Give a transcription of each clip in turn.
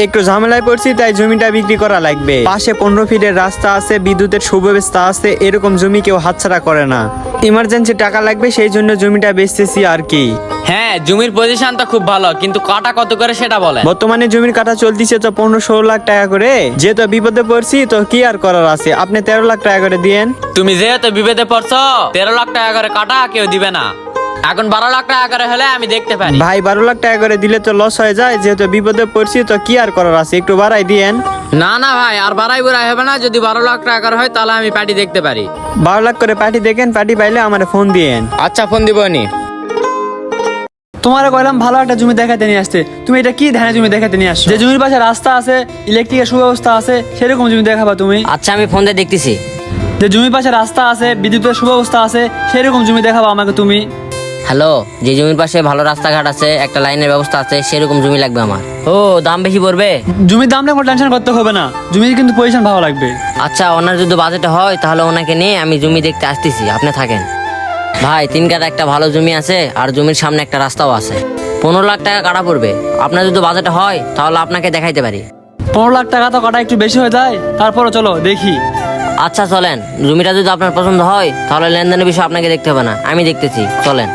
একটু ঝামেলায় পড়ছি, তাই জমিটা বিক্রি করা লাগবে। পাশে 15 ফিটের রাস্তা আছে, বিদ্যুতের সুব্যবস্থা আছে, এরকম জমি কেউ হাতছাড়া করে না। ইমার্জেন্সি টাকা লাগবে, সেই জন্য জমিটা বেচতেছি আর কি। হ্যাঁ, জমির পজিশন তো খুব ভালো, কিন্তু কাটা কত করে সেটা বলেন। বর্তমানে জমির কাঠা চলতিছে তো 15-16 লাখ টাকা করে। যেহেতু বিপদে পড়ছি তো কি আর করার আছে, আপনি 13 লাখ টাকা করে দিয়েন। তুমি যেহেতু বিপদে পড়ছো, 13 লাখ টাকা করে কাটা কেউ দিবে না। এখন 12 লাখ টাকা করে হলে আমি দেখতে পারি। ভাই 12 লাখ টাকা করে দিলে তো লস হয়ে যায়, যেহেতু বিপদে পড়ছি তো কি আর করার আছে, একটু বাড়াই দিয়েন। না না ভাই, আর বাড়াই হবে না। যদি 12 লাখ টাকা করে হয় তাহলে আমি পার্টি দেখতে পারি। 12 লাখ করে পার্টি দেখেন, পার্টি পাইলে আমার ফোন দিয়েন। আচ্ছা, ফোন দিবনি। তোমার কইলাম ভালো একটা জমি দেখাতে নিয়ে আসতে, তুমি এটা কি ধানের জমি দেখাতে নিয়ে আসছো? যে জমির পাশে রাস্তা আছে, ইলেকট্রিকের সুব্যবস্থা আছে, সেরকম জমি দেখাবা তুমি? আচ্ছা, আমি ফোন দিয়ে দেখতেছি। যে জমির পাশে রাস্তা আছে, বিদ্যুতের সুব্যবস্থা আছে, সেরকম জমি দেখাবা আমাকে তুমি? হ্যালো, যে জমির পাশে ভালো রাস্তাঘাট আছে, একটা লাইনের ব্যবস্থা আছে, সেরকম জমি লাগবে আমার। ও, দাম বেশি পড়বে? জমির দাম নিয়ে কোনো টেনশন করতে হবে না, জমির কিন্তু পজিশন ভালো লাগবে। আচ্ছা, ওনার যদি বাজেট হয় তাহলে ওনাকে নিয়ে আমি জমি দেখতে আসতেছি, আপনি থাকেন। ভাই, 3 কাঠা একটা ভালো জমি আছে, আর জমির সামনে একটা রাস্তাও আছে। 15 লাখ টাকা কাটা পড়বে। আপনার যদি বাজেট হয় তাহলে আপনাকে দেখাইতে পারি। 15 লাখ টাকা তো কাটা একটু বেশি হয়ে যায়, তারপরও চলো দেখি। আচ্ছা চলেন, জমিটা যদি আপনার পছন্দ হয় তাহলে লেনদেনের বিষয় আপনাকে দেখতে হবে না, আমি দেখতেছি, চলেন।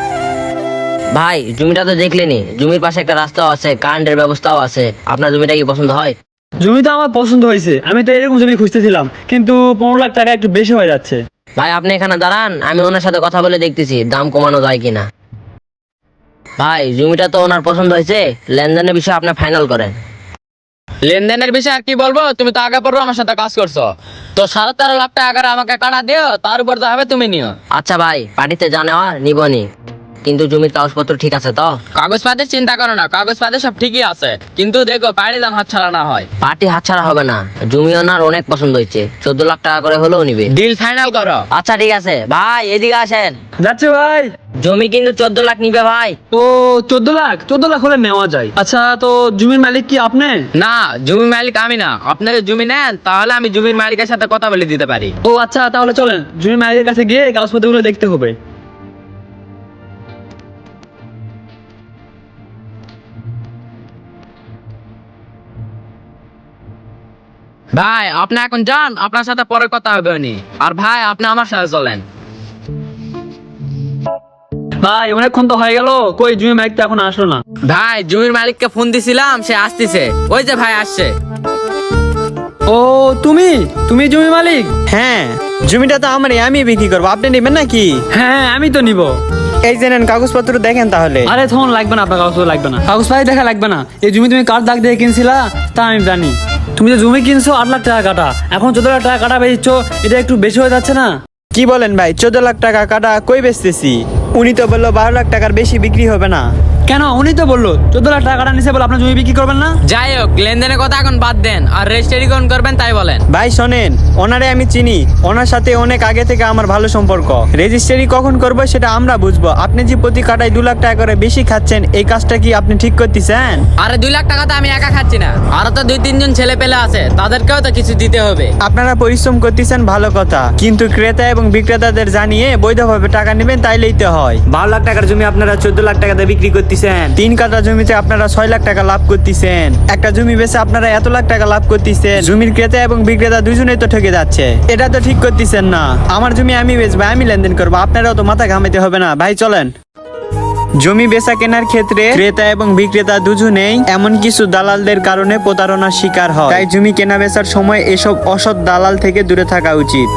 ভাই, জমিটা তো দেখলেনি, জমির পাশে একটা রাস্তাও আছে, কারেন্টের ব্যবস্থাও আছে। আপনার জমিটা কি পছন্দ হয়? জমি তো আমার পছন্দ হয়েছে, আমি তো এরকম জমি খুঁজতেছিলাম, কিন্তু 15 লাখ টাকা একটু বেশি হয়ে যাচ্ছে। ভাই, আপনি এখানে দাঁড়ান, আমি ওনার সাথে কথা বলে দেখতেছি দাম কমানো যায় কিনা। ভাই, জমিটা তো ওনার পছন্দ হয়েছে, লেনদেনের বিষয় আপনি ফাইনাল করেন। লেনদেনের বিষয়ে আর কি বলবো, তুমি তো আগে পড়ো আমার সাথে কাজ করছো। তো 13.5 লাখ টাকা করে আমাকে কাটা দিও, তার উপর তো হবে তুমি নিও। আচ্ছা ভাই, পার্টিতে যা নেওয়া নিবনি, কিন্তু জমির কাগজপত্র ঠিক আছে তো? কাগজপাতি চিন্তা করো না, কাগজপাতি সব ঠিকই আছে, কিন্তু দেখো পাড়ি দাম হাতছাড়া না হয়। পার্টি হাতছাড়া হবে না, জমি ওনার অনেক পছন্দ হয়েছে, 14 লাখ টাকা করে হলেও নিবে। ডিল ফাইনাল করো। আচ্ছা ঠিক আছে ভাই, এদিকে আসেন। যাচ্ছে ভাই। জমি কিন্তু 14 লাখ নিবে ভাই। ও, 14 লাখ হলে নেওয়া যায়। আচ্ছা, তো জমির মালিক কি আপনি? না, জমির মালিক আমি না। আপনাদের জমি নেন, তাহলে আমি জমির মালিকের সাথে কথা বলে দিতে পারি। ও আচ্ছা, তাহলে চলেন জমির মালিকের কাছে গিয়ে কাগজপত্রগুলো দেখতে হবে। ভাই, আপনি এখন যান, আপনার সাথে পরে কথা হবে উনি। আর ভাই, আপনি আমার সাথে চলেন। ভাই, অনেকক্ষণ তো হয়ে গেল, কই জমির মালিক তো এখন আসলো না। ভাই, জমির মালিককে ফোন দিছিলাম, সে আসতেছে। ওই যে ভাই আসছে। ও, তুমি তুমি জমির মালিক? হ্যাঁ, জমিটা তো আমারই, আমি বিক্রি করবো, আপনি নেবেন নাকি? হ্যাঁ, আমি তো নিব। এই যে নেন, কাগজপত্র দেখেন তাহলে। আরে থন, লাগবে না, আপনার কাগজ লাগবে না, কাগজ পাই দেখা লাগবে না। এই জমি তুমি কার দাগ দিয়ে কিনছিলা তা আমি জানি। তুমি যে জমি কিনছো 8 লাখ টাকা কাটা, এখন 14 লাখ টাকা কাটা বেচছ, এটা একটু বেশি হয়ে যাচ্ছে না? কি বলেন ভাই, 14 লাখ টাকা কাটা কই বেচতেছি? উনি তো বললো 12 লাখ টাকার বেশি বিক্রি হবে না। কেন, উনি তো বললো 14 লাখ টাকা কাটা নিছে বলে আপনার জমি বিক্রি করবেন না? যাই হোক, লেনদেনের কথা এখন বাদ দেন, আর রেজিস্ট্রি কোন করবেন তাই বলেন। ভাই শোনেন, ওনারে আমি চিনি, ওনার সাথে অনেক আগে থেকে আমার ভালো সম্পর্ক। রেজিস্ট্রি কখন করবো সেটা আমরা বুঝবো। আপনি যে প্রতি কাটায় 2 লাখ টাকা করে বেশি খাচ্ছেন, এই কাজটা কি আপনি ঠিক করতেছেন? আরে 2 লাখ টাকা তো আমি একা খাচ্ছি না, আরো তো 2-3 জন ছেলে পেলে আছে, তাদেরকেও তো কিছু দিতে হবে। আপনারা পরিশ্রম করতেছেন ভালো কথা, কিন্তু ক্রেতা এবং বিক্রেতাদের জানিয়ে বৈধভাবে টাকা নেবেন, তাইলেই তো হয়। 12 লাখ টাকার জমি আপনারা 14 লাখ টাকাতে বিক্রি করতেছেন। 3 কাঠা জমিতে আপনারা 6 লাখ টাকা লাভ করতেছেন। একটা জমি বেচে আপনারা এত লাখ টাকা লাভ করতেছেন, জমির ক্রেতা এবং বিক্রেতা দুজনেই তো ঠকে যাচ্ছে। এটা তো ঠিক করতেছেন না। আমার জমি আমি বেচবো, আমি লেনদেন করবো, আপনারাও তো মাথা ঘামাইতে হবে না। ভাই চলেন। জমি বেচা কেনার ক্ষেত্রে ক্রেতা এবং বিক্রেতা দুজনেই এমন কিছু দালালদের কারণে প্রতারণার শিকার হয়, তাই জমি কেনা বেচার সময় এসব অসৎ দালাল থেকে দূরে থাকা উচিত।